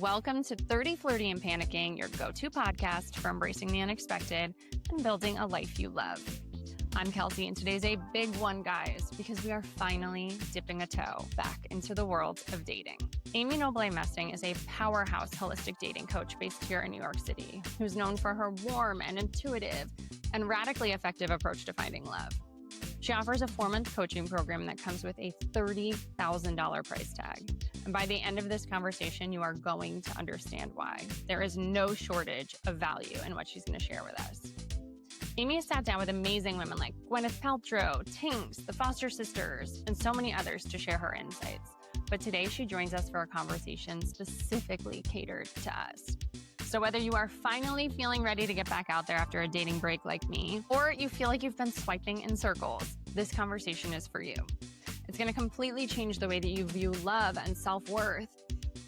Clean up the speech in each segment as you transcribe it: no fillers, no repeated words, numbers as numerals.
Welcome to 30, Flirty, and Panicking, your go-to podcast for embracing the unexpected and building a life you love. I'm Kelsey, and today's a big one, guys, because we are finally dipping a toe back into the world of dating. Amy Nobile Messing is a powerhouse holistic dating coach based here in New York City, who's known for her warm and intuitive and radically effective approach to finding love. She offers a 4-month coaching program that comes with a $30,000 price tag. And by the end of this conversation, you are going to understand why. There is no shortage of value in what she's going to share with us. Amy has sat down with amazing women like Gwyneth Paltrow, Tinks, the Foster Sisters, and so many others to share her insights. But today she joins us for a conversation specifically catered to us. So whether you are finally feeling ready to get back out there after a dating break like me, or you feel like you've been swiping in circles, this conversation is for you. It's going to completely change the way that you view love and self-worth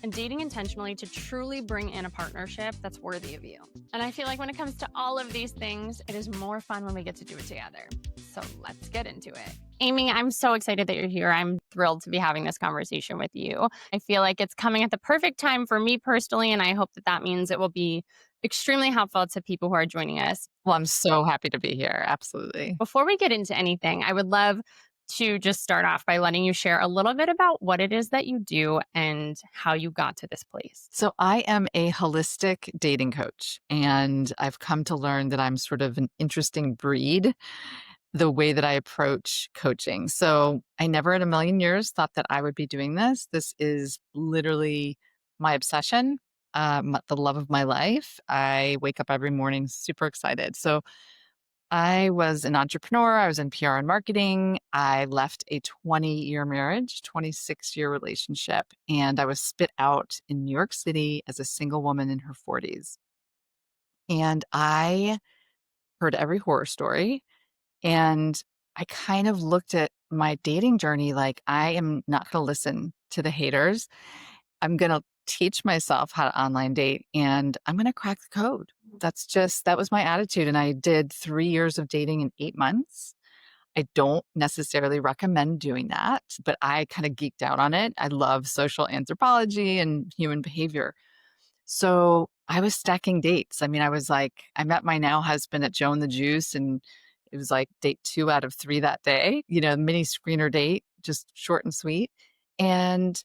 and dating intentionally to truly bring in a partnership that's worthy of you. And I feel like when it comes to all of these things, it is more fun when we get to do it together. So let's get into it. Amy, I'm so excited that you're here. I'm thrilled to be having this conversation with you. I feel like it's coming at the perfect time for me personally, and I hope that that means it will be extremely helpful to people who are joining us. Well, I'm so happy to be here. Absolutely. Before we get into anything, I would love to just start off by letting you share a little bit about what it is that you do and how you got to this place. So I am a holistic dating coach, and I've come to learn that I'm sort of an interesting breed, the way that I approach coaching. So I never in a million years thought that I would be doing this. This is literally my obsession, the love of my life. I wake up every morning super excited. So I was an entrepreneur. I was in PR and marketing. I left a 20-year marriage, 26-year relationship, and I was spit out in New York City as a single woman in her 40s. And I heard every horror story, and I kind of looked at my dating journey like, I am not going to listen to the haters. I'm going to teach myself how to online date, and I'm going to crack the code. That was my attitude. And I did 3 years of dating in 8 months. I don't necessarily recommend doing that, but I kind of geeked out on it. I love social anthropology and human behavior. So I was stacking dates. I mean, I met my now husband at Joe and the Juice, and it was like date 2 out of 3 that day, mini screener date, just short and sweet. And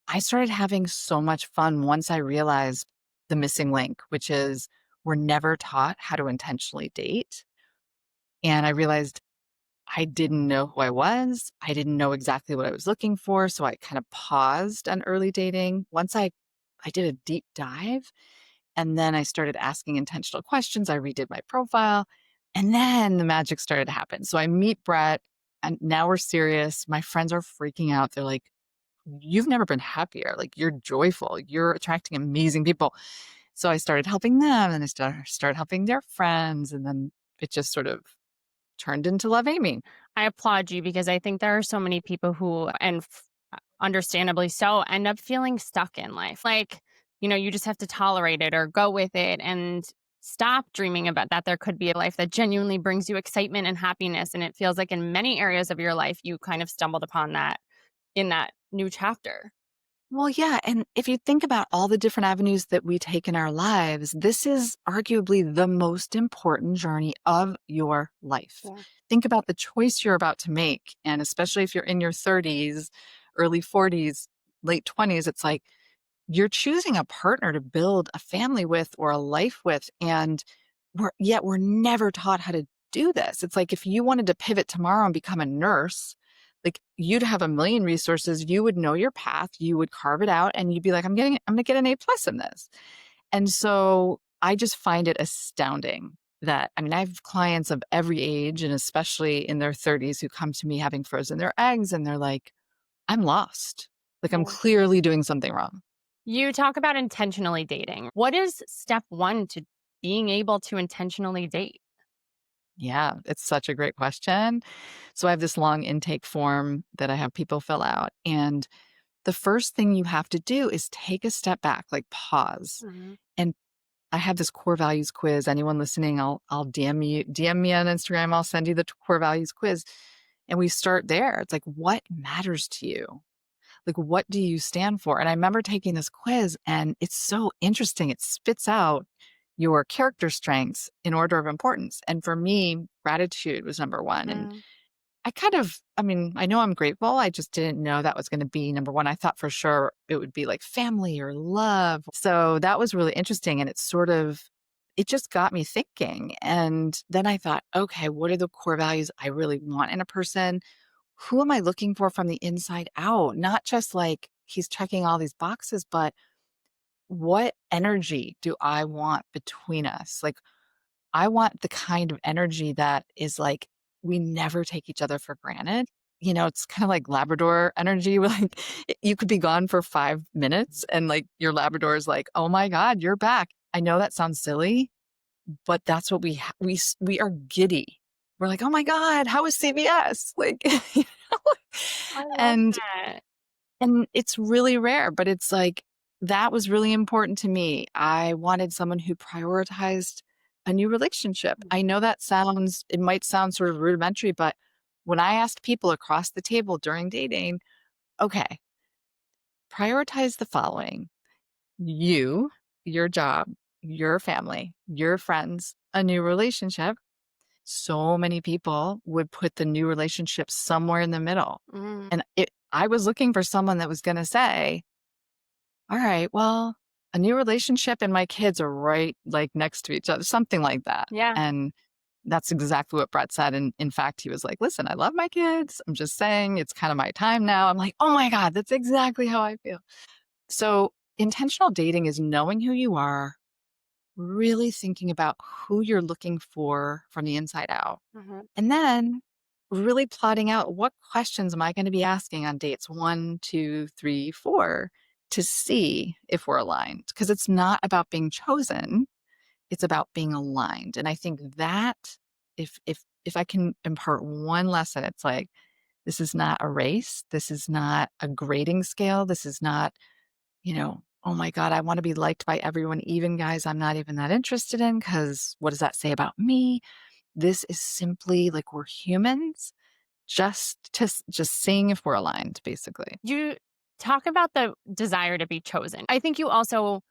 I started having so much fun once I realized the missing link, which is we're never taught how to intentionally date. And I realized I didn't know who I was. I didn't know exactly what I was looking for. So I kind of paused on early dating. Once I did a deep dive, and then I started asking intentional questions. I redid my profile, and then the magic started to happen. So I meet Brett, and now we're serious. My friends are freaking out. They're like, you've never been happier. Like, you're joyful. You're attracting amazing people. So I started helping them, and I started helping their friends. And then it just sort of turned into Love Amy. I applaud you because I think there are so many people who, and understandably so, end up feeling stuck in life. Like, you just have to tolerate it or go with it and stop dreaming about that there could be a life that genuinely brings you excitement and happiness. And it feels like in many areas of your life, you kind of stumbled upon that in that new chapter. Well, yeah. And if you think about all the different avenues that we take in our lives, this is arguably the most important journey of your life. Yeah. Think about the choice you're about to make. And especially if you're in your 30s, early 40s, late 20s, it's like you're choosing a partner to build a family with or a life with. And we're never taught how to do this. It's like if you wanted to pivot tomorrow and become a nurse, like you'd have a million resources, you would know your path, you would carve it out, and you'd be like, I'm going to get an A+ in this. And so I just find it astounding that, I have clients of every age, and especially in their 30s, who come to me having frozen their eggs, and they're like, I'm lost. Like, I'm clearly doing something wrong. You talk about intentionally dating. What is step 1 to being able to intentionally date? Yeah, it's such a great question. So I have this long intake form that I have people fill out. And the first thing you have to do is take a step back, like pause. Mm-hmm. And I have this core values quiz. Anyone listening, I'll DM me on Instagram. I'll send you the core values quiz. And we start there. It's like, what matters to you? Like, what do you stand for? And I remember taking this quiz, and it's so interesting. It spits out your character strengths in order of importance. And for me, gratitude was number one. And Mm. I mean, I know I'm grateful. I just didn't know that was going to be number one. I thought for sure it would be like family or love. So that was really interesting. And it just got me thinking. And then I thought, okay, what are the core values I really want in a person? Who am I looking for from the inside out? Not just like he's checking all these boxes, but what energy do I want between us? Like, I want the kind of energy that is like, we never take each other for granted. It's kind of like Labrador energy where like you could be gone for 5 minutes and like your Labrador is like, oh my God, you're back. I know that sounds silly, but that's what we are giddy. We're like, oh my God, how is CBS? Like, know? I love and that. and it's really rare, but it's like, that was really important to me. I wanted someone who prioritized a new relationship. I know it might sound sort of rudimentary, but when I asked people across the table during dating, okay, prioritize the following: you, your job, your family, your friends, a new relationship. So many people would put the new relationship somewhere in the middle. Mm. And I was looking for someone that was going to say, all right, well, a new relationship and my kids are right like next to each other, something like that. Yeah. And that's exactly what Brett said. And in fact, he was like, listen, I love my kids. I'm just saying it's kind of my time now. I'm like, oh my God, that's exactly how I feel. So intentional dating is knowing who you are, really thinking about who you're looking for from the inside out. Mhm. And then really plotting out, what questions am I going to be asking on dates 1, 2, 3, 4 to see if we're aligned? Because it's not about being chosen, it's about being aligned. And I think that if I can impart one lesson, it's like, this is not a race. This is not a grading scale. This is not, oh my God, I want to be liked by everyone, even guys I'm not even that interested in, because what does that say about me? This is simply like, we're humans, just seeing if we're aligned, basically. You talk about the desire to be chosen. I think you also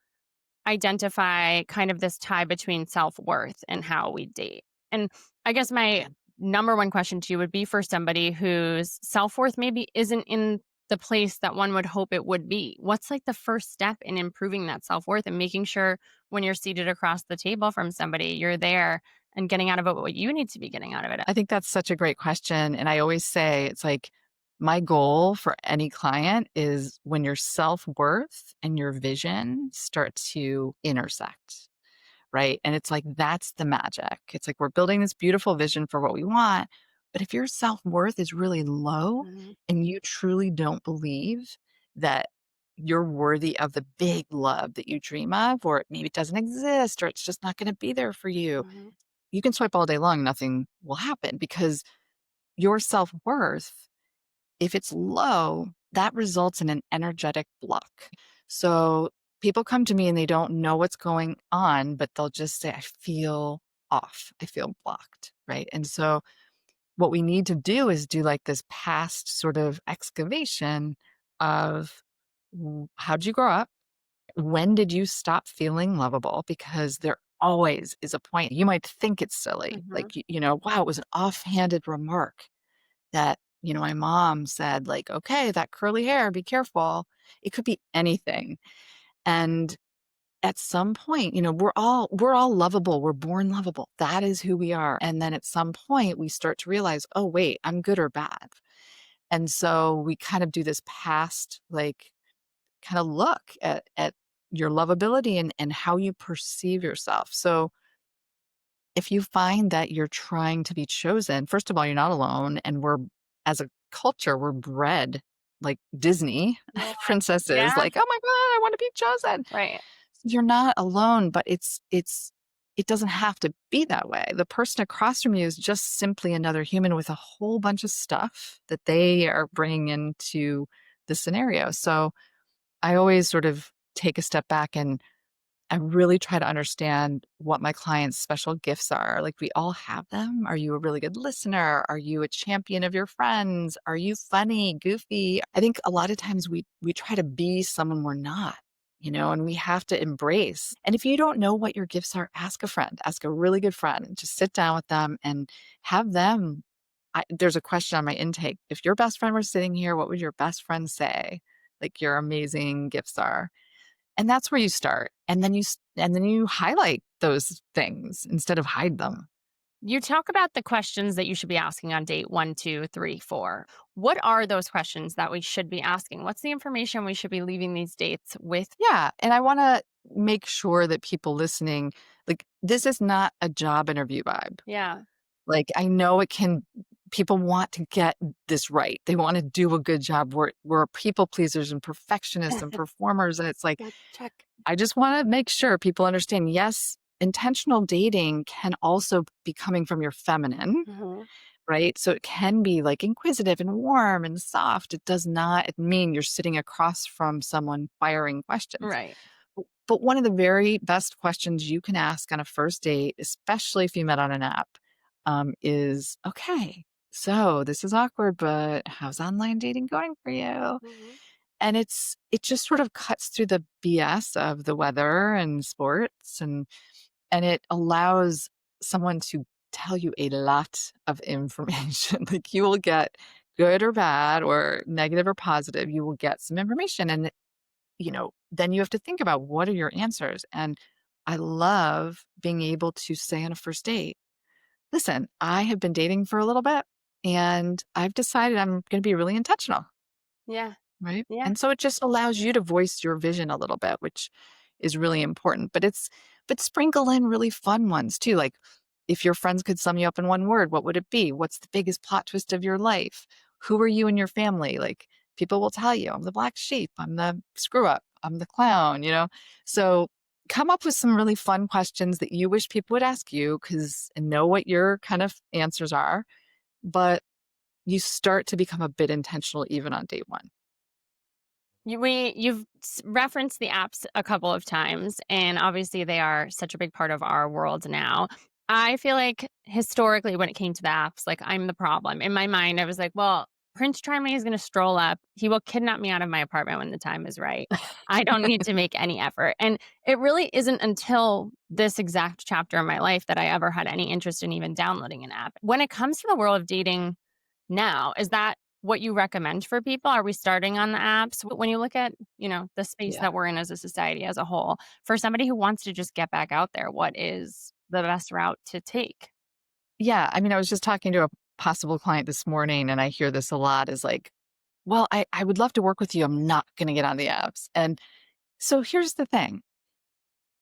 identify kind of this tie between self-worth and how we date. And I guess my Yeah. number one question to you would be for somebody whose self-worth maybe isn't in the place that one would hope it would be. What's like the first step in improving that self-worth and making sure when you're seated across the table from somebody, you're there and getting out of it what you need to be getting out of it? I think that's such a great question. And I always say, it's like, my goal for any client is when your self-worth and your vision start to intersect, right? And it's like, that's the magic. It's like, we're building this beautiful vision for what we want. But if your self-worth is really low Mhm, and you truly don't believe that you're worthy of the big love that you dream of, or maybe it doesn't exist, or it's just not going to be there for you, mhm, you can swipe all day long, nothing will happen, because your self-worth, if it's low, that results in an energetic block. So people come to me and they don't know what's going on, but they'll just say, I feel off. I feel blocked. Right. And so what we need to do is do like this past sort of excavation of, how'd you grow up? When did you stop feeling lovable? Because there always is a point. You might think it's silly, mhm, like, wow, it was an offhanded remark that, my mom said, like, okay, that curly hair, be careful. It could be anything. And at some point, we're all lovable. We're born lovable. That is who we are. And then at some point we start to realize, oh, wait, I'm good or bad. And so we kind of do this past, like, kind of look at your lovability and how you perceive yourself. So if you find that you're trying to be chosen, first of all, you're not alone. And as a culture, we're bred like Disney yeah, princesses, yeah, like, oh my God, I want to be chosen. right, You're not alone, but it doesn't have to be that way. The person across from you is just simply another human with a whole bunch of stuff that they are bringing into the scenario. So I always sort of take a step back and I really try to understand what my clients' special gifts are. Like, we all have them. Are you a really good listener? Are you a champion of your friends? Are you funny, goofy? I think a lot of times we try to be someone we're not, and we have to embrace. And if you don't know what your gifts are, ask a friend, ask a really good friend, and just sit down with them and have them. There's a question on my intake. If your best friend were sitting here, what would your best friend say? Like, your amazing gifts are. And that's where you start, and then you highlight those things instead of hide them. You talk about the questions that you should be asking on date one, two, three, four. What are those questions that we should be asking? What's the information we should be leaving these dates with? Yeah, and I wanna make sure that people listening, like, this is not a job interview vibe. Yeah. Like, I know people want to get this right. They wanna do a good job. We're people pleasers and perfectionists and performers, and it's like, Yeah, check. I just wanna make sure people understand, yes, intentional dating can also be coming from your feminine. Hmm. Right? So it can be like inquisitive and warm and soft. It does not mean you're sitting across from someone firing questions. Right. But one of the very best questions you can ask on a first date, especially if you met on an app, is, okay, so this is awkward, but how's online dating going for you? Hmm. And it just sort of cuts through the BS of the weather and sports, and it allows someone to tell you a lot of information. Like, you will get good or bad or negative or positive, you will get some information, and then you have to think about, what are your answers? And I love being able to say on a first date, listen, I have been dating for a little bit, and I've decided I'm going to be really intentional. Yeah. Right? Yeah. And so it just allows you to voice your vision a little bit, which is really important. But sprinkle in really fun ones too. Like, if your friends could sum you up in one word, what would it be? What's the biggest plot twist of your life? Who are you and your family? Like, people will tell you, I'm the black sheep, I'm the screw up, I'm the clown. So come up with some really fun questions that you wish people would ask you, and know what your kind of answers are. But you start to become a bit intentional even on date one. You've referenced the apps a couple of times, and obviously they are such a big part of our world now. I feel like historically, when it came to the apps, like I'm the problem. In my mind, I was like, well, Prince Charming is going to stroll up. He will kidnap me out of my apartment when the time is right. I don't need to make any effort. And it really isn't until this exact chapter in my life that I ever had any interest in even downloading an app. When it comes to the world of dating now, is that what you recommend for people? Are we starting on the apps? When you look at, the space Yeah. that we're in as a society as a whole, for somebody who wants to just get back out there, what is the best route to take? Yeah, I mean, I was just talking to a possible client this morning, and I hear this a lot, is like, well, I would love to work with you. I'm not going to get on the apps. And so here's the thing,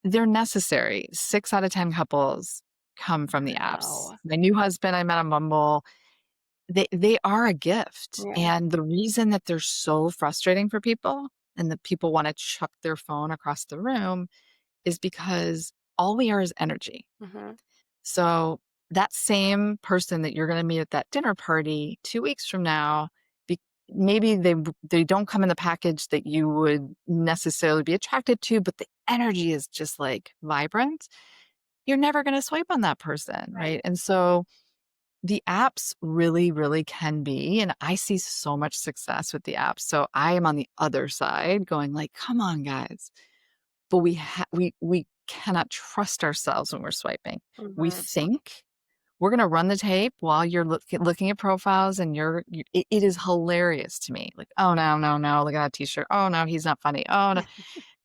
they're necessary. 6 out of 10 couples come from the apps. Wow. My new husband, I met on Bumble. They are a gift. Yeah. And the reason that they're so frustrating for people, and that people want to chuck their phone across the room, is because all we are is energy. Hmm. So that same person that you're going to meet at that dinner party 2 weeks from now, maybe they don't come in the package that you would necessarily be attracted to, but the energy is just like vibrant. You're never going to swipe on that person, Right. right? And so the apps really, really can be, and I see so much success with the apps. So I am on the other side going like, come on, guys. But we cannot trust ourselves when we're swiping. We Hmm. think we're gonna run the tape while you're looking at profiles, and it is hilarious to me. Like, "Oh, no, no, no, look at that t-shirt. Oh, no, he's not funny. Oh, no."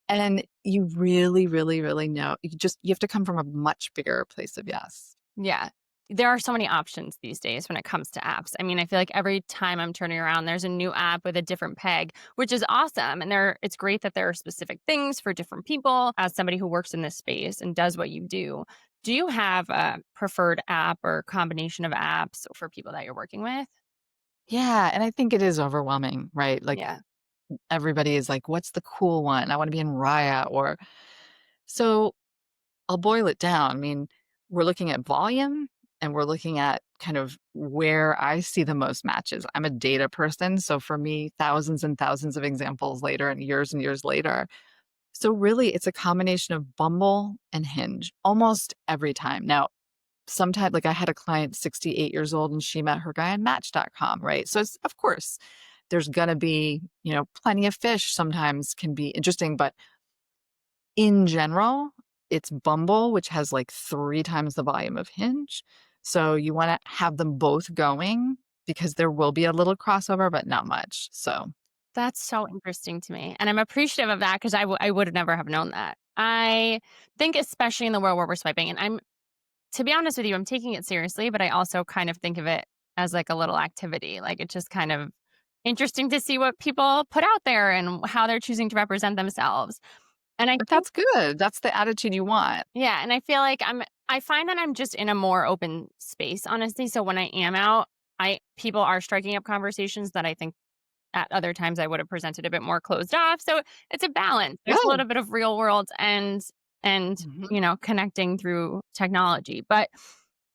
And you really, really, really know. You have to come from a much bigger place of yes. Yeah. There are so many options these days when it comes to apps. I mean, I feel like every time I'm turning around, there's a new app with a different peg, which is awesome. And it's great that there are specific things for different people. As somebody who works in this space and does what you do you have a preferred app or combination of apps for people that you're working with? Yeah, and I think it is overwhelming, right? Like, Yeah. everybody is like, "What's the cool one? I wanna be in Raya," or so I'll boil it down. I mean, we're looking at volume, and we're looking at kind of where I see the most matches. I'm a data person, so for me, thousands and thousands of examples later and years later, So really, it's a combination of Bumble and Hinge almost every time. Now, sometimes, like I had a client 68 years old and she met her guy on Match.com, right? So it's, of course, there's gonna be, plenty of fish sometimes can be interesting, but in general, it's Bumble, which has like 3 times the volume of Hinge. So you wanna have them both going because there will be a little crossover, but not much. So That's so interesting to me, and I'm appreciative of that because I would never have known that. I think especially in the world where we're swiping, and I'm to be honest with you, I'm taking it seriously, but I also kind of think of it as like a little activity. Like it's just kind of interesting to see what people put out there and how they're choosing to represent themselves. And I but think that's good. That's the attitude you want. yeah, and I feel like I find that I'm just in a more open space, honestly. So when I am out, I people are striking up conversations that I think at other times I would have presented a bit more closed off. So it's a balance. There's a Good. little bit of real world and Mhm. connecting through technology. But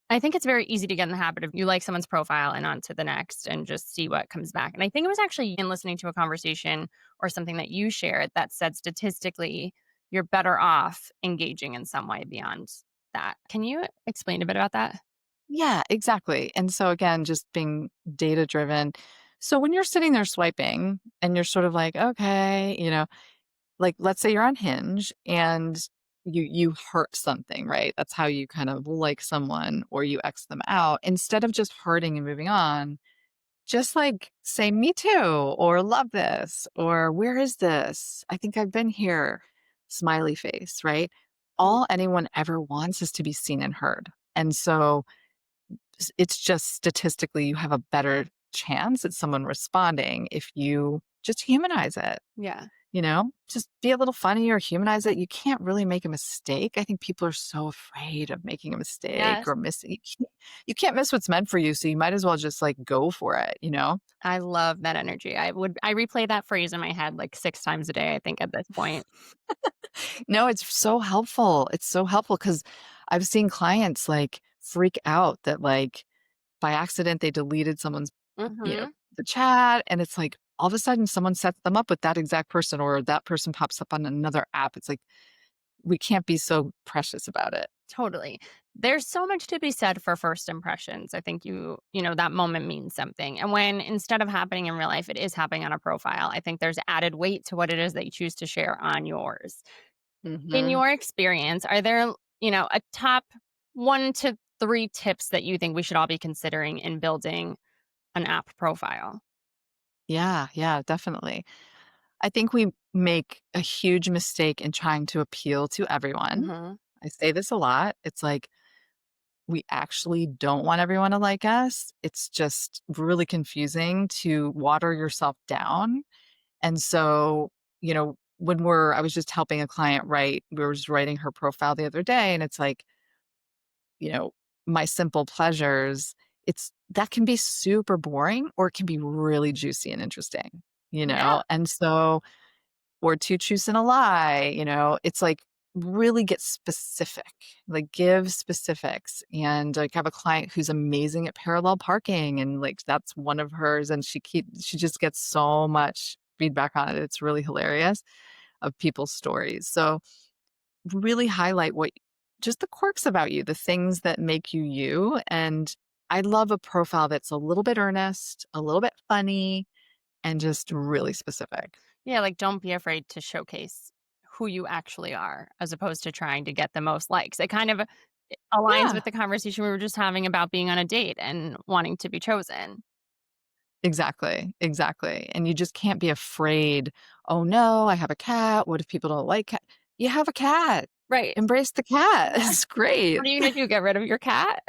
I think it's very easy to get in the habit of you like someone's profile and on to the next and just see what comes back. And I think it was actually in listening to a conversation or something that you shared that said statistically you're better off engaging in some way beyond that. Can you explain a bit about that? Yeah, exactly. And so again, just being data driven. So when you're sitting there swiping and you're sort of like, okay, like let's say you're on Hinge and you heart something, right? That's how you kind of like someone or you X them out. Instead of just hearting and moving on, just like say me too or love this or where is this? I think I've been here. Smiley face, right? Mm. All anyone ever wants is to be seen and heard. And so it's just statistically you have a better chance at someone responding if you just humanize it, Yeah. just be a little funny or humanize it. You can't really make a mistake. I think people are so afraid of making a mistake Yes. or missing. You can't miss what's meant for you. So you might as well just like go for it. I love that energy. I replay that phrase in my head like 6 times a day, I think, at this point. No, it's so helpful. It's so helpful because I've seen clients like freak out that like by accident they deleted someone's you know, Mhm. the chat, and it's like all of a sudden someone sets them up with that exact person or that person pops up on another app. It's like we can't be so precious about it. Totally. There's so much to be said for first impressions. I think that moment means something. And when instead of happening in real life, it is happening on a profile, I think there's added weight to what it is that you choose to share on yours. In Mhm. your experience, are there, a top 1 to 3 tips that you think we should all be considering in building an app profile? Yeah, yeah, definitely. I think we make a huge mistake in trying to appeal to everyone. Mhm. I say this a lot. It's like we actually don't want everyone to like us. It's just really confusing to water yourself down. And so, I was just helping a client write, we were just writing her profile the other day, and it's like, you know, my simple pleasures, it's that can be super boring or it can be really juicy and interesting. Yeah. And so, or two truths and a lie, it's like really get specific, like give specifics. And like I have a client who's amazing at parallel parking and like that's one of hers and she just gets so much feedback on it. It's really hilarious of people's stories. So really highlight what just the quirks about you, the things that make you you. And I love a profile that's a little bit earnest, a little bit funny, and just really specific. Yeah, like, don't be afraid to showcase who you actually are as opposed to trying to get the most likes. It kind of aligns Yeah, with the conversation we were just having about being on a date and wanting to be chosen. exactly. Exactly. And you just can't be afraid. Oh no, I have a cat. What if people don't like cat? You have a cat. Right. Embrace the cat. Yeah. It's great. What are you gonna do, get rid of your cat?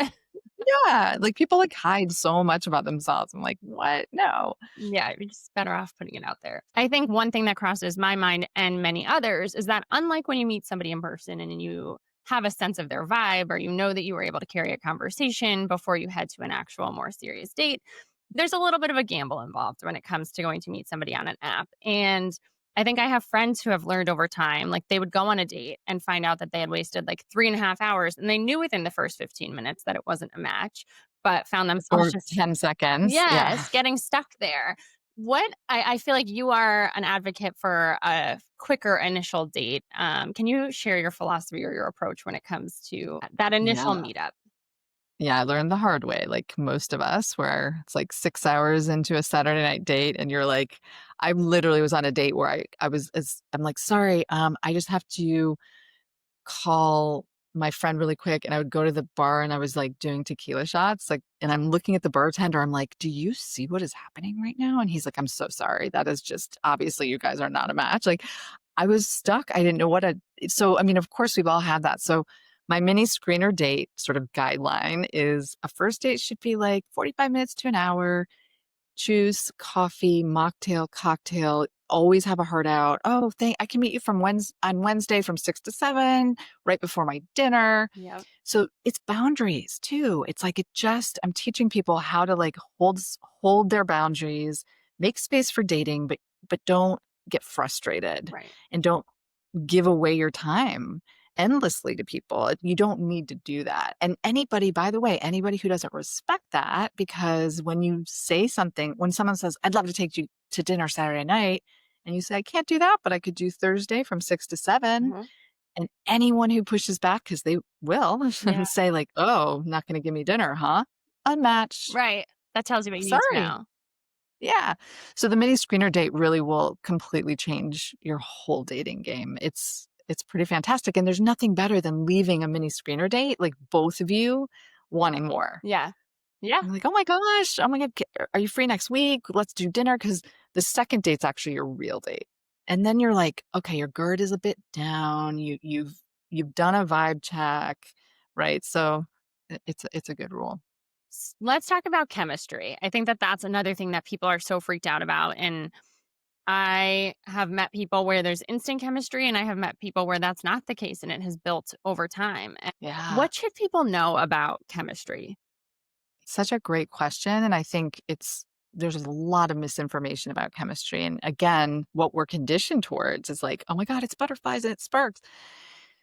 Yeah. Like people like hide so much about themselves. I'm like, what? No. Yeah, you're just better off putting it out there. I think one thing that crosses my mind and many others is that unlike when you meet somebody in person and you have a sense of their vibe or you know that you were able to carry a conversation before you head to an actual more serious date, there's a little bit of a gamble involved when it comes to going to meet somebody on an app. And I think I have friends who have learned over time, like they would go on a date and find out that they had wasted like 3.5 hours and they knew within the first 15 minutes that it wasn't a match, but found themselves Or just 10 seconds. Yeah. yes, getting stuck there. I feel like you are an advocate for a quicker initial date. Can you share your philosophy or your approach when it comes to that initial Yeah. meetup? Yeah, I learned the hard way, like most of us, where it's like 6 hours into a Saturday night date and you're like I literally was on a date where I'm like, "Sorry, I just have to call my friend really quick," and I would go to the bar and I was, like, doing tequila shots, like and I'm looking at the bartender, I'm like, "Do you see what is happening right now?" And he's like, "I'm so sorry. That is just obviously you guys are not a match." Like, I was stuck. I didn't know what to so, I mean, of course, we've all had that. So, my mini screener date sort of guideline is a first date should be, like, 45 minutes to an hour. Juice, coffee, mocktail, cocktail, always have a heart out. "Oh, thank I can meet you from on Wednesday from 6 to 7, right before my dinner." Yep. So, it's boundaries too. It's like I'm teaching people how to, like, hold their boundaries, make space for dating, but don't get frustrated, Right. and don't give away your time endlessly to people. You don't need to do that. And anybody, by the way, anybody who doesn't respect that, because when you say something, when someone says, "I'd love to take you to dinner Saturday night," and you say, "I can't do that, but I could do Thursday from 6 to 7." Mhm. And anyone who pushes back, because they will, Yeah. and say, like, "Oh, not going to give me dinner, huh?" Unmatched. Right. That tells you what you need to Sorry. know. Yeah. So the mini screener date really will completely change your whole dating game. It's pretty fantastic, and there's nothing better than leaving a mini screener date, like, both of you wanting more. Yeah. Yeah. You're like, "Oh my gosh, oh my god, are you free next week? Let's do dinner." Because the second date's actually your real date. And then you're like, "Okay, your guard is a bit down. You've done a vibe check." Right? So it's a good rule. Let's talk about chemistry. I think that that's another thing that people are so freaked out about. And I have met people where there's instant chemistry, and I have met people where that's not the case and it has built over time. Yeah. What should people know about chemistry? Such a great question, and I think there's a lot of misinformation about chemistry, and again, what we're conditioned towards is like, "Oh my god, it's butterflies and it sparks."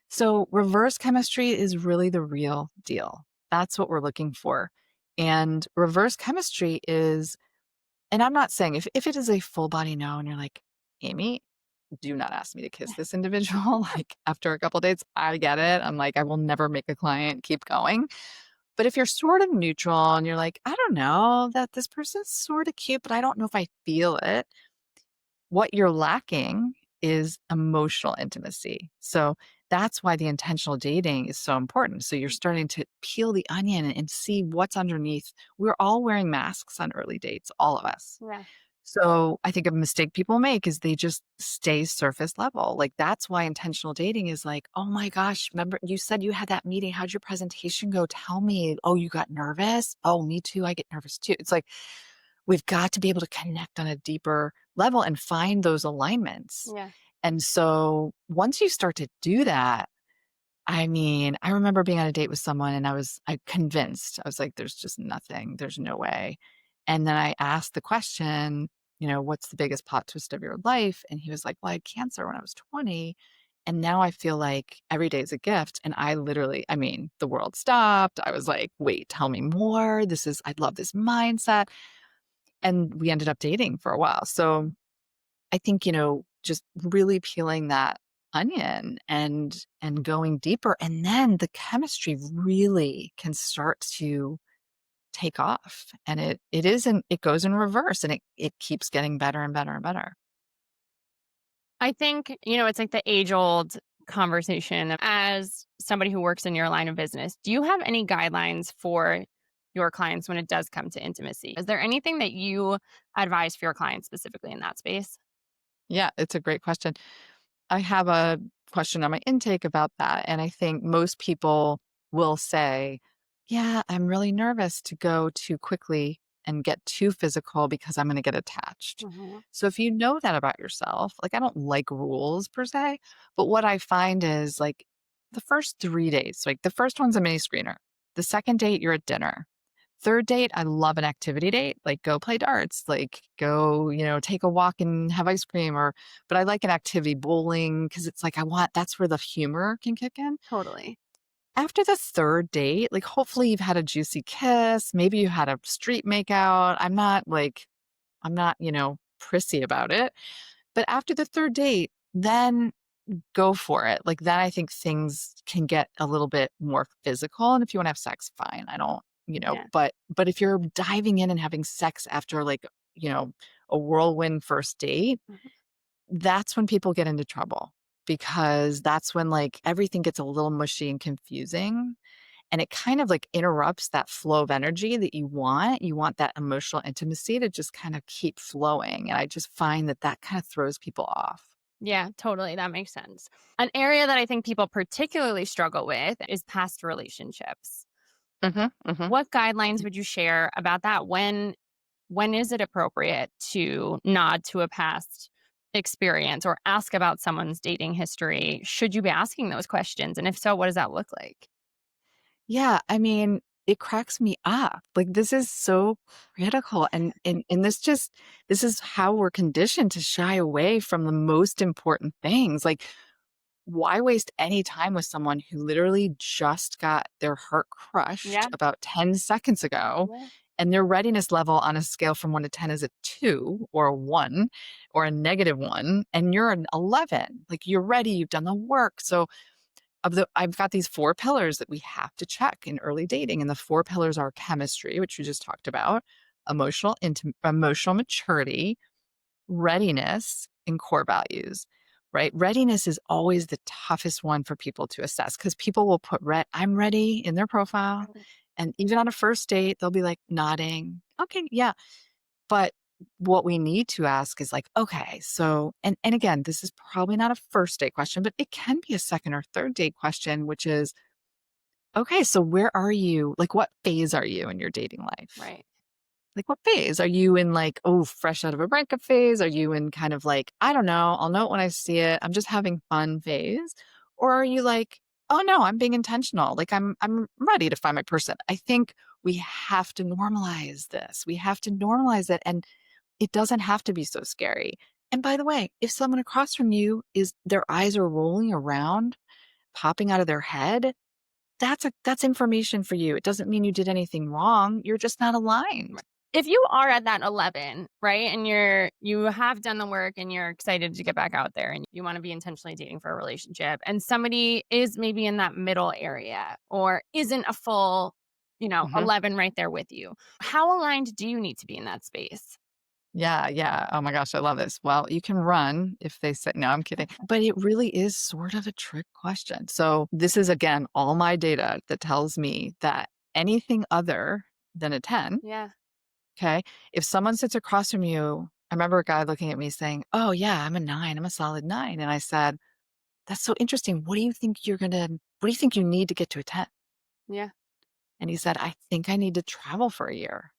So, reverse chemistry is really the real deal. That's what we're looking for, and reverse chemistry is and I'm not saying if it is a full body no and you're like, "Amy, do not ask me to kiss this individual," like, after a couple dates, I get it. I'm like, I will never make a client keep going. But if you're sort of neutral and you're like, "I don't know, that this person's sort of cute, but I don't know if I feel it," what you're lacking is emotional intimacy. So that's why the intentional dating is so important. So you're starting to peel the onion and see what's underneath. We're all wearing masks on early dates, all of us. Yeah. So I think a mistake people make is they just stay surface level. Like that's why intentional dating is like, "Oh my gosh, remember you said you had that meeting. How'd your presentation go? Tell me. Oh, you got nervous? Oh, me too. I get nervous too." It's like we've got to be able to connect on a deeper level and find those alignments. Yeah. And so once you start to do that, I mean, I remember being on a date with someone and I convinced. I was like, "There's just nothing. There's no way." And then I asked the question, "What's the biggest plot twist of your life?" And he was like, "Well, I had cancer when I was 20. And now I feel like every day is a gift." And I mean, the world stopped. I was like, "Wait, tell me more. I love this mindset." And we ended up dating for a while. So I think, just really peeling that onion and going deeper, and then the chemistry really can start to take off. And it goes in reverse and it keeps getting better and better and better. I think, it's like the age old conversation. As somebody who works in your line of business, do you have any guidelines for your clients when it does come to intimacy? Is there anything that you advise for your clients specifically in that space? Yeah, it's a great question. I have a question on my intake about that. And I think most people will say, "Yeah, I'm really nervous to go too quickly and get too physical because I'm going to get attached." Mhm. So if you know that about yourself, like I don't like rules per se, but what I find is like the first 3 days, like the first one's a mini screener. The second date, you're at dinner. Third date, I love an activity date, like go play darts, like go, take a walk and have ice cream but I like an activity bowling because it's like that's where the humor can kick in. Totally. After the third date, like hopefully you've had a juicy kiss, maybe you had a street makeout. I'm not, prissy about it. But after the third date, then go for it. Like then I think things can get a little bit more physical. And if you want to have sex, fine. I don't, Yeah. but if you're diving in and having sex after like, a whirlwind first date, Mhm. that's when people get into trouble because that's when like everything gets a little mushy and confusing. And it kind of like interrupts that flow of energy that you want. You want that emotional intimacy to just kind of keep flowing. And I just find that that kind of throws people off. Yeah, totally. That makes sense. An area that I think people particularly struggle with is past relationships. Hmm. Hmm. What guidelines would you share about that? When is it appropriate to nod to a past experience or ask about someone's dating history? Should you be asking those questions? And if so, what does that look like? Yeah, I mean, it cracks me up. Like this is so critical and this is how we're conditioned to shy away from the most important things. Like why waste any time with someone who literally just got their heart crushed Yeah. about 10 seconds ago Yeah. and their readiness level on a scale from 1 to 10 is a 2 or a 1 or a -1 and you're an 11. Like you're ready, you've done the work. So I've got these 4 pillars that we have to check in early dating, and the 4 pillars are chemistry, which we just talked about, emotional maturity, readiness, and core values, right? Readiness is always the toughest one for people to assess because people will put I'm ready in their profile. And even on a first date, they'll be like nodding. Okay, yeah. But what we need to ask is like, okay, so and again, this is probably not a first date question, but it can be a second or third date question, which is, okay, so where are you? Like what phase are you in your dating life? Right. Like what phase? Are you in like, oh, fresh out of a breakup phase? Are you in kind of like, I don't know, I'll know it when I see it. I'm just having fun phase? Or are you like, oh no, I'm being intentional. Like I'm ready to find my person. I think we have to normalize this. We have to normalize it. And it doesn't have to be so scary. And by the way, if someone across from you is their eyes are rolling around, popping out of their head, that's information for you. It doesn't mean you did anything wrong. You're just not aligned. If you are at that 11, right? And you have done the work and you're excited to get back out there and you want to be intentionally dating for a relationship and somebody is maybe in that middle area or isn't a full, Mhm. 11 right there with you. How aligned do you need to be in that space? Yeah, yeah. Oh my gosh, I love this. Well, you can run if they say, no, I'm kidding. But it really is sort of a trick question. So, this is again all my data that tells me that anything other than a 10, Yeah. okay, if someone sits across from you, I remember a guy looking at me saying, oh, yeah, I'm a 9, I'm a solid 9. And I said, that's so interesting. What do you think you need to get to a 10? Yeah. And he said, I think I need to travel for a year.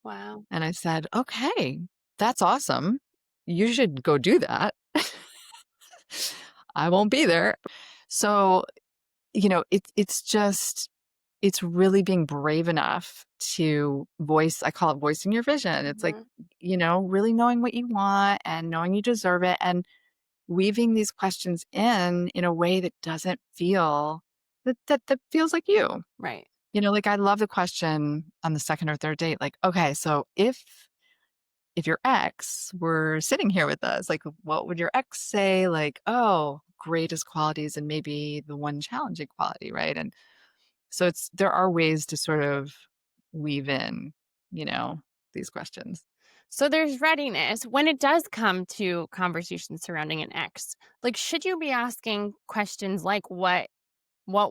Wow. And I said, okay, that's awesome. You should go do that. I won't be there. So, it's really being brave enough to I call it voicing your vision. It's like, Mhm. really knowing what you want and knowing you deserve it and weaving these questions in a way that doesn't feel that feels like you. Right. Like I love the question on the second or third date, like, okay, so if your ex were sitting here with us, like what would your ex say? Like, oh, greatest qualities and maybe the one challenging quality, right? And so there are ways to sort of weave in, you know, these questions. So there's readiness when it does come to conversations surrounding an ex. Like, should you be asking questions like what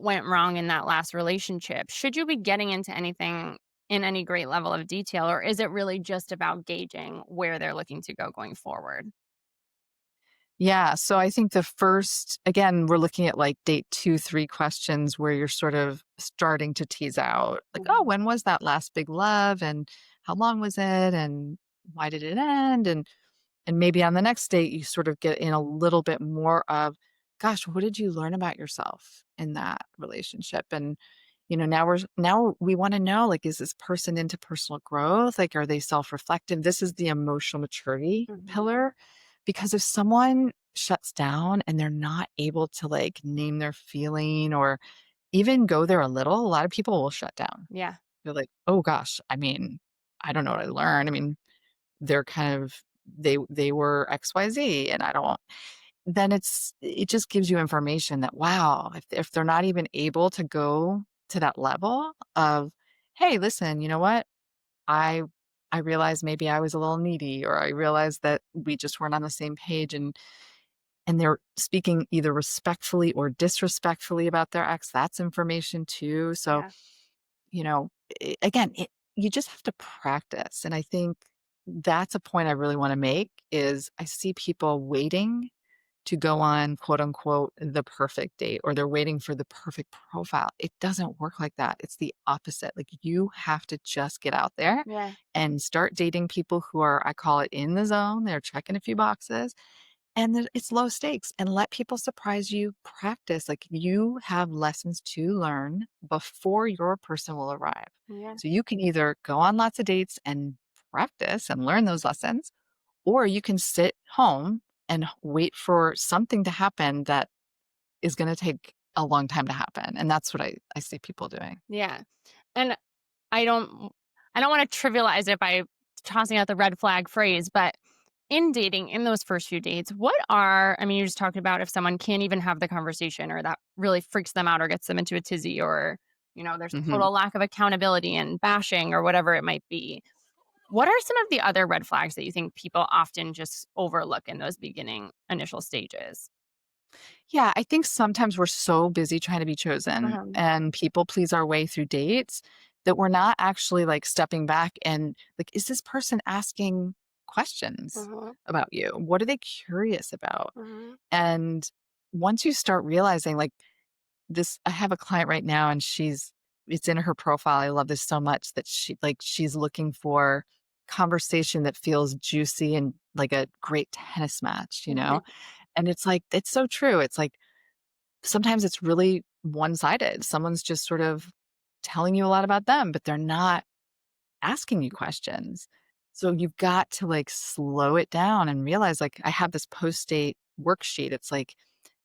went wrong in that last relationship? Should you be getting into anything in any great level of detail, or is it really just about gauging where they're looking to go going forward? Yeah. So I think the first, again, we're looking at like date 2, 3 questions where you're sort of starting to tease out, like, oh, Mhm. when was that last big love? And how long was it? And why did it end? And maybe on the next date, you sort of get in a little bit more of, gosh, what did you learn about yourself in that relationship? And, now we want to know, like, is this person into personal growth? Like, are they self-reflective? This is the emotional maturity Mhm. pillar. Because if someone shuts down and they're not able to like name their feeling or even go there a little, a lot of people will shut down. Yeah. They're like, oh gosh, I mean, I don't know what I learned. I mean, they're kind of they were XYZ and I don't then it just gives you information that, wow, if they're not even able to go to that level of, "Hey, listen, you know what? I I realized maybe I was a little needy," or I realized that we just weren't on the same page and they're speaking either respectfully or disrespectfully about their ex, that's information too. So, Yeah. you know, again, you just have to practice. And I think that's a point I really want to make is I see people waiting to go on quote unquote the perfect date or they're waiting for the perfect profile. It doesn't work like that. It's the opposite. Like you have to just get out there Yeah. and start dating people who are, I call it in the zone. They're checking a few boxes and then it's low stakes and let people surprise you. Practice. Like you have lessons to learn before your person will arrive. Yeah. So you can either go on lots of dates and practice and learn those lessons, or you can sit home and wait for something to happen that is going to take a long time to happen. And that's what I see people doing. Yeah. And I don't I don't want to trivialize it by tossing out the red flag phrase, but in dating, in those first few dates, what are I mean, you're just talking about if someone can't even have the conversation or that really freaks them out or gets them into a tizzy or, there's Mhm. total lack of accountability and bashing or whatever it might be. What are some of the other red flags that you think people often just overlook in those beginning initial stages? Yeah, I think sometimes we're so busy trying to be chosen Uh-huh. and people please our way through dates that we're not actually like stepping back and like, is this person asking questions Uh-huh. about you? What are they curious about? Uh-huh. And once you start realizing like I have a client right now and it's in her profile. I love this so much that she's looking for conversation that feels juicy and like a great tennis match, you know? And it's like, it's so true. It's like sometimes it's really one-sided. Someone's just sort of telling you a lot about them, but they're not asking you questions. So you've got to like slow it down and realize like I have this post-date worksheet. It's like,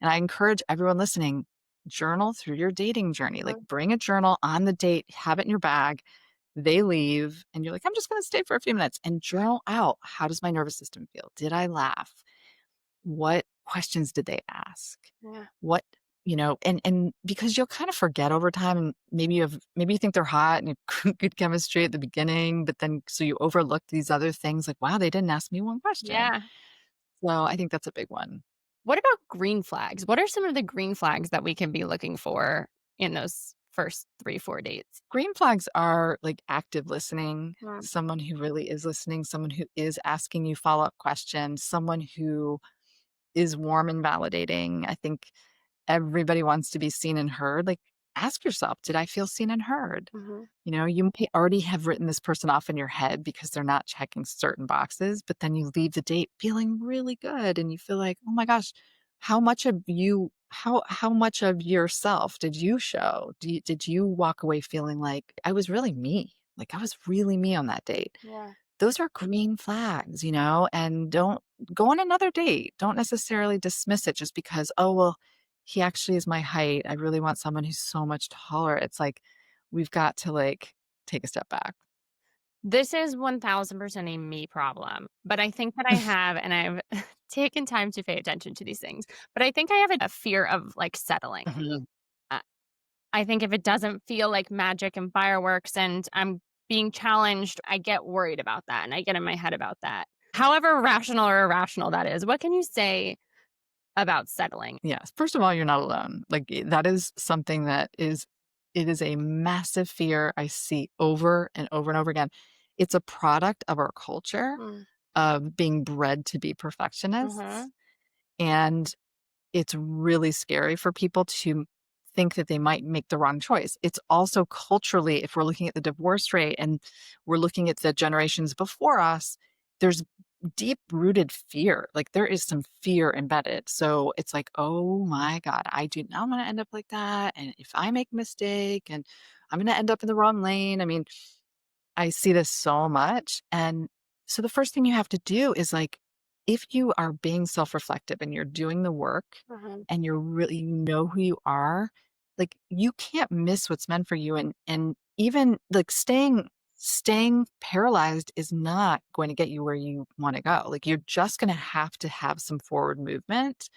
and I encourage everyone listening, journal through your dating journey. Like Uh-huh. bring a journal on the date, have it in your bag. They leave and you're like, I'm just going to stay for a few minutes and journal out. How does my nervous system feel? Did I laugh? What questions did they ask? Yeah. What, and because you'll kind of forget over time and maybe you think they're hot and you good chemistry at the beginning, but then so you overlook these other things like, wow, they didn't ask me one question. Yeah. So I think that's a big one. What about green flags? What are some of the green flags that we can be looking for in those first 3, 4 dates? Green flags are like active listening, Yeah. someone who really is listening, someone who is asking you follow-up questions, someone who is warm and validating. I think everybody wants to be seen and heard. Like, ask yourself, did I feel seen and heard? Mhm. You may already have written this person off in your head because they're not checking certain boxes, but then you leave the date feeling really good and you feel like, oh my gosh, how much of yourself did you show? Did you walk away feeling like I was really me? Like I was really me on that date. Yeah. Those are green flags, and don't go on another date. Don't necessarily dismiss it just because, oh, well, he actually is my height. I really want someone who's so much taller. It's like, we've got to like take a step back. This is 1000% a me problem, but I think that I have and I've taken time to pay attention to these things, but I think I have a fear of, like, settling. Mhm. Uh, I think if it doesn't feel like magic and fireworks and I'm being challenged, I get worried about that and I get in my head about that. However rational or irrational that is, what can you say about settling? Yes. First of all, you're not alone. Like that is something it is a massive fear I see over and over and over again. It's a product of our culture Mm. of being bred to be perfectionists. Mhm. And it's really scary for people to think that they might make the wrong choice. It's also culturally, if we're looking at the divorce rate and we're looking at the generations before us, there's deep rooted fear. Like there is some fear embedded. So it's like, oh my God, I do not want to end up like that. And if I make a mistake and I'm going to end up in the wrong lane. I mean, I see this so much. And so the first thing you have to do is like, if you are being self reflective and you're doing the work Mhm. and you know who you are, like you can't miss what's meant for you. And even like staying staying paralyzed is not going to get you where you want to go. Like, you're just going to have some forward movement.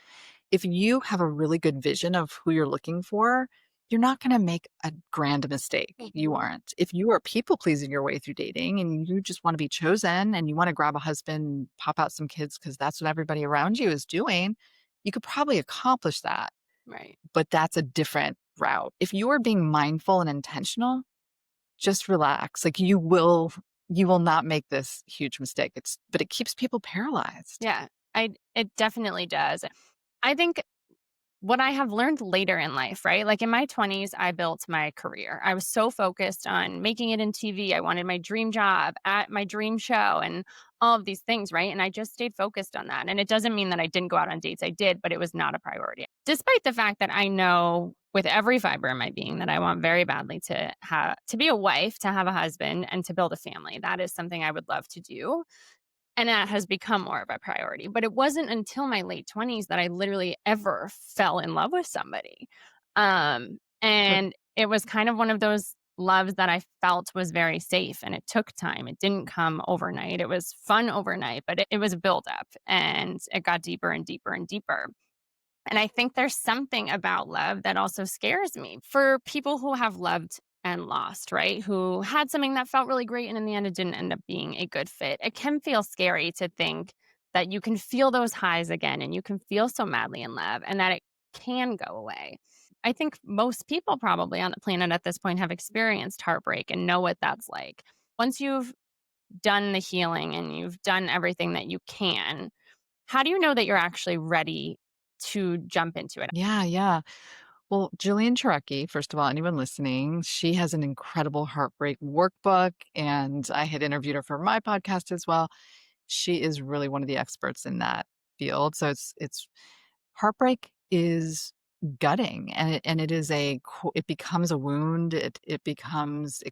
If you have a really good vision of who you're looking for, you're not going to make a grand mistake. You Mhm. aren't. If you are people pleasing your way through dating and you just want to be chosen and you want to grab a husband, pop out some kids because that's what everybody around you is doing, you could probably accomplish that, Right. but that's a different route. If you are being mindful and intentional, just relax. Like, you will not make this huge mistake. But it keeps people paralyzed. Yeah. It definitely does. I think what I have learned later in life, right? Like in my 20s, I built my career. I was so focused on making it in TV. I wanted my dream job at my dream show and all of these things, right? And I just stayed focused on that. And it doesn't mean that I didn't go out on dates. I did, but it was not a priority. Despite the fact that I know with every fiber in my being that I want very badly to be a wife, to have a husband, and to build a family. That is something I would love to do. And that has become more of a priority. But it wasn't until my late 20s that I literally ever fell in love with somebody. So And it was kind of one of those loves that I felt was very safe and it took time. It didn't come overnight. It was fun overnight, but it was a buildup and it got deeper and deeper and deeper. And I think there's something about love that also scares me for people who have loved and lost, right? Who had something that felt really great and in the end it didn't end up being a good fit. It can feel scary to think that you can feel those highs again and you can feel so madly in love and that it can go away. I think most people probably on the planet at this point have experienced heartbreak and know what that's like. Once you've done the healing and you've done everything that you can, how do you know that you're actually ready to jump into it? yeah, yeah. Well, Jillian Charecki, first of all, anyone listening, she has an incredible heartbreak workbook, and I had interviewed her for my podcast as well. She is really one of the experts in that field. So it's heartbreak is gutting, and it is it becomes a wound. It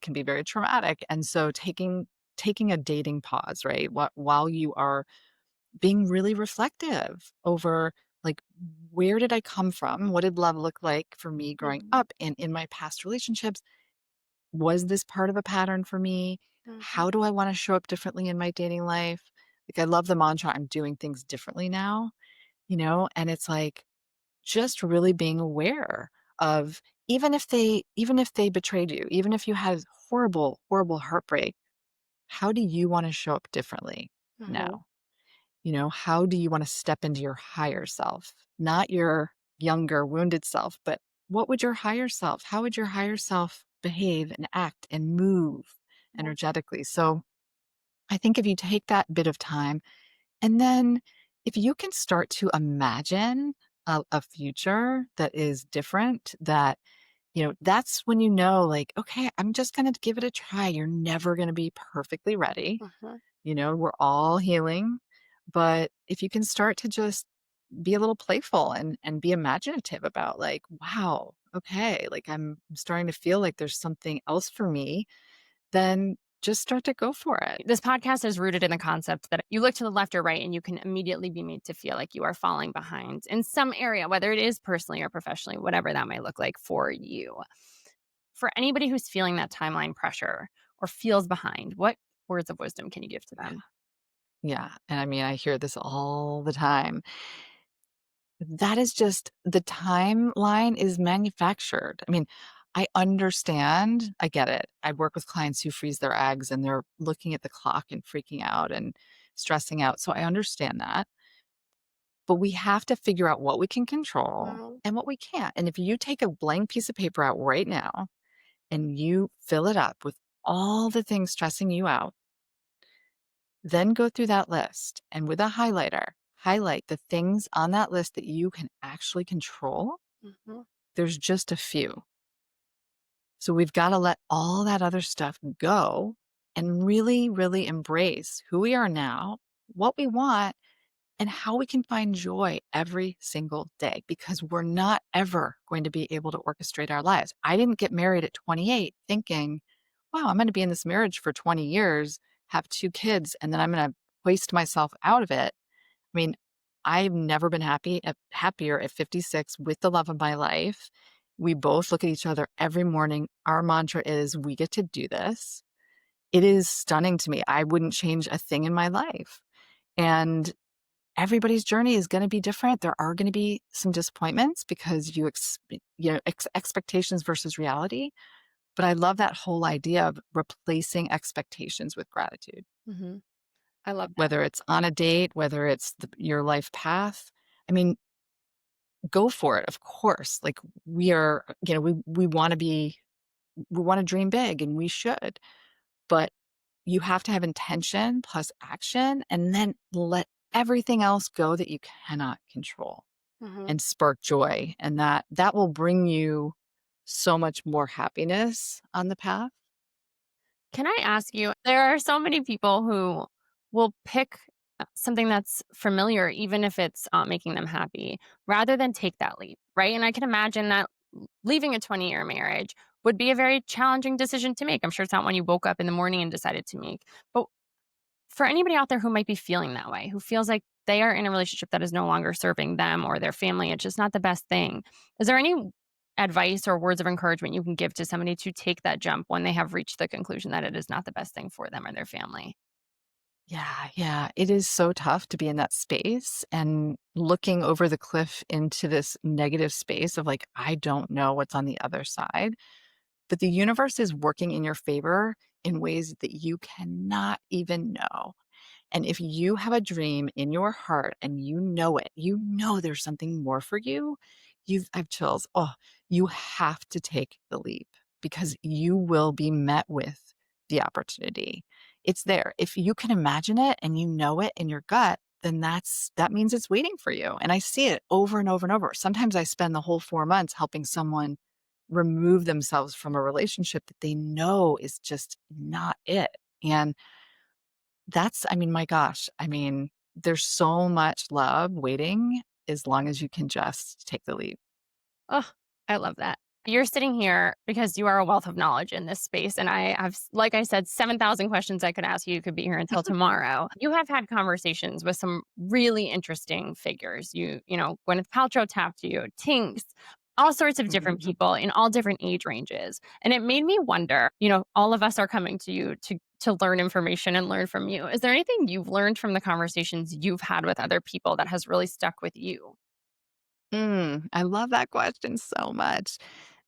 can be very traumatic, and so taking a dating pause, right? While you are being really reflective over, like, where did I come from? What did love look like for me growing Mhm, up and in my past relationships? Was this part of a pattern for me? mhm, How do I want to show up differently in my dating life? Like, I love the mantra, I'm doing things differently now, and it's like just really being aware of, even if they betrayed you, even if you had horrible, horrible heartbreak, how do you want to show up differently mhm, now? How do you want to step into your higher self? Not your younger, wounded self, but what would your higher self, how would your higher self behave and act and move yeah, energetically? So I think if you take that bit of time and then if you can start to imagine a future that is different, that's when like, okay, I'm just going to give it a try. You're never going to be perfectly ready. mhm, We're all healing. But if you can start to just be a little playful and be imaginative about, like, wow, okay, like, I'm starting to feel like there's something else for me, then just start to go for it. this podcast is rooted in the concept that you look to the left or right and you can immediately be made to feel like you are falling behind in some area, whether it is personally or professionally, whatever that might look like for you. For anybody who's feeling that timeline pressure or feels behind, what words of wisdom can you give to Yeah. them? Yeah. And I mean, I hear this all the time. That is just the timeline is manufactured. I mean, I understand. I get it. I work with clients who freeze their eggs and they're looking at the clock and freaking out and stressing out. So I understand that. But we have to figure out what we can control Mhm, and what we can't. And if you take a blank piece of paper out right now and you fill it up with all the things stressing you out, then go through that list and with a highlighter, highlight the things on that list that you can actually control. mhm, There's just a few. So we've got to let all that other stuff go and really, really embrace who we are now, what we want, and how we can find joy every single day because we're not ever going to be able to orchestrate our lives. I didn't get married at 28 thinking, wow, I'm going to be in this marriage for 20 years, have two kids, and then I'm going to waste myself out of it. I mean, I've never been happier at 56 with the love of my life. We both look at each other every morning. Our mantra is, we get to do this. it is stunning to me. I wouldn't change a thing in my life. And everybody's journey is going to be different. There are going to be some disappointments because expectations versus reality. But I love that whole idea of replacing expectations with gratitude, Hmm. I love that. whether it's on a date, whether it's your life path. I mean, go for it. Of course. Like we are, we want to we want to dream big and we should, but you have to have intention plus action and then let everything else go that you cannot control Hmm. and spark joy. And that will bring you so much more happiness on the path. Can I ask you, there are so many people who will pick something that's familiar, even if it's making them happy, rather than take that leap, right? And I can imagine that leaving a 20-year marriage would be a very challenging decision to make. I'm sure it's not one you woke up in the morning and decided to make. But for anybody out there who might be feeling that way, who feels like they are in a relationship that is no longer serving them or their family, it's just not the best thing. Is there any advice or words of encouragement you can give to somebody to take that jump when they have reached the conclusion that it is not the best thing for them or their family? Yeah, yeah. It is so tough to be in that space and looking over the cliff into this negative space of like, I don't know what's on the other side. But the universe is working in your favor in ways that you cannot even know. And if you have a dream in your heart and you know it, you know there's something more for you, I have chills. Oh, you have to take the leap because you will be met with the opportunity. It's there. If you can imagine it and you know it in your gut, then that means it's waiting for you. And I see it over and over and over. Sometimes I spend the whole 4 months helping someone remove themselves from a relationship that they know is just not it. And I mean, my gosh, I mean, there's so much love waiting as long as you can just take the leap. Oh, I love that. You're sitting here because you are a wealth of knowledge in this space. And I have, like I said, 7,000 questions I could ask you. You could be here until tomorrow. You have had conversations with some really interesting figures. Gwyneth Paltrow tapped you, Tinks, all sorts of different Mhm. people in all different age ranges. And it made me wonder, all of us are coming to you to learn information and learn from you. Is there anything you've learned from the conversations you've had with other people that has really stuck with you? I love that question so much.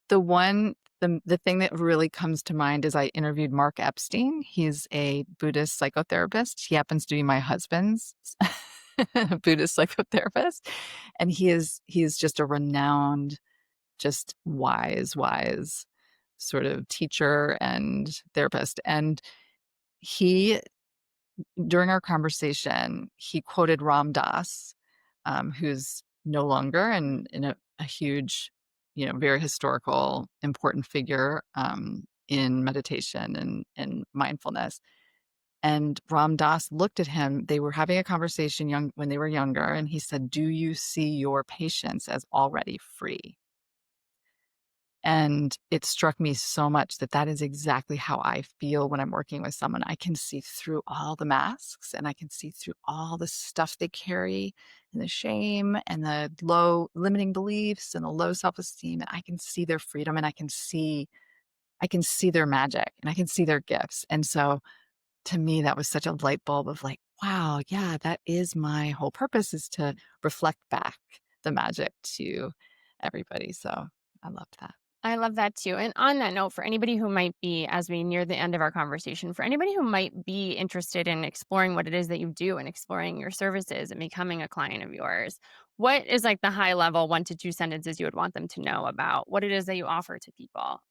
The thing that really comes to mind is I interviewed Mark Epstein. He's a Buddhist psychotherapist. He happens to be my husband's Buddhist psychotherapist, and he is just a renowned, just wise sort of teacher and therapist. And he during our conversation, he quoted Ram Dass, who's no longer and in a huge, very historical, important figure in meditation and mindfulness. And Ram Dass looked at him. They were having a conversation when they were younger, and he said, "Do you see your patients as already free?" And it struck me so much that that is exactly how I feel when I'm working with someone. I can see through all the masks and I can see through all the stuff they carry and the shame and the low limiting beliefs and the low self-esteem. And I can see their freedom and I can see their magic and I can see their gifts. And so to me, that was such a light bulb of like, wow, yeah, that is my whole purpose is to reflect back the magic to everybody. So I loved that. I love that too. And on that note, for anybody who might be, as we near the end of our conversation, for anybody who might be interested in exploring what it is that you do and exploring your services and becoming a client of yours, what is like the high level 1 to 2 sentences you would want them to know about what it is that you offer to people?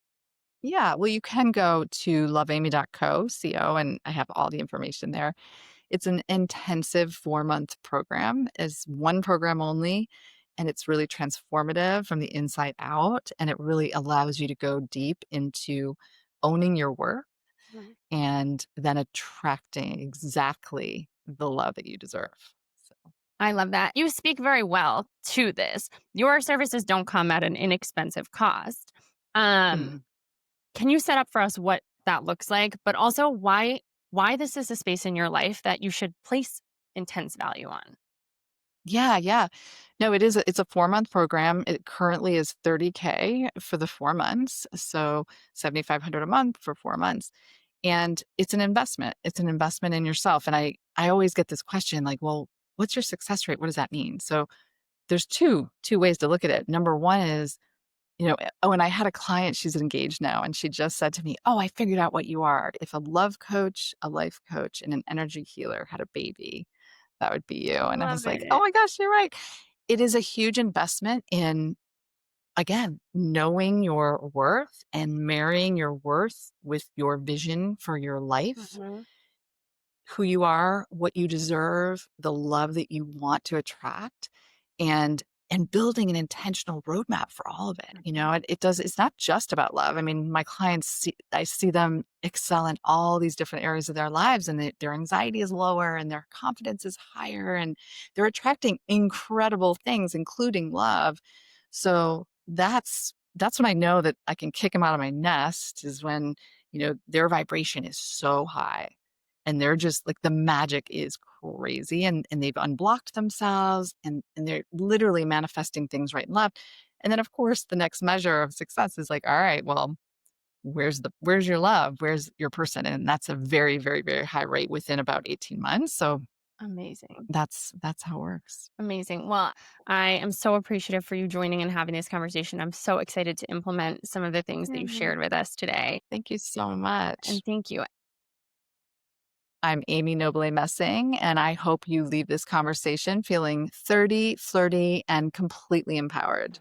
Yeah, well, you can go to loveamy.co, and I have all the information there. It's an intensive 4-month program. It's one program only, and it's really transformative from the inside out, and it really allows you to go deep into owning your work Mhm. and then attracting exactly the love that you deserve. So, I love that. You speak very well to this. Your services don't come at an inexpensive cost. Um, mhm. Can you set up for us what that looks like, but also why this is a space in your life that you should place intense value on? Yeah, yeah. No, it's a 4-month program. It currently is 30K for the 4 months, so 7,500 a month for 4 months. And it's an investment. It's an investment in yourself. And I always get this question like, well, what's your success rate? What does that mean? So there's two ways to look at it. Number one is, oh, and I had a client, she's engaged now, and she just said to me, oh, I figured out what you are. If a love coach, a life coach, and an energy healer had a baby, that would be you. And I Love was like, oh it. my gosh, you're right. It is a huge investment in, again, knowing your worth and marrying your worth with your vision for your life, Mm-hmm. who you are, what you deserve, the love that you want to attract, and building an intentional roadmap for all of it. It's not just about love. I mean, my clients I see them excel in all these different areas of their lives, and their anxiety is lower and their confidence is higher, and they're attracting incredible things, including love. So that's when I know that I can kick them out of my nest, is when, their vibration is so high and they're just like, the magic is crazy, and they've unblocked themselves, and they're literally manifesting things right and left. And then of course the next measure of success is like, all right, well, where's your love? Where's your person? And that's a very, very, very high rate within about 18 months. So Amazing. that's how it works. Amazing. Well, I am so appreciative for you joining and having this conversation. I'm so excited to implement some of the things that you Yeah. shared with us today. Thank you so much. And thank you. I'm Amy Nobile Messing, and I hope you leave this conversation feeling 30, flirty, and completely empowered.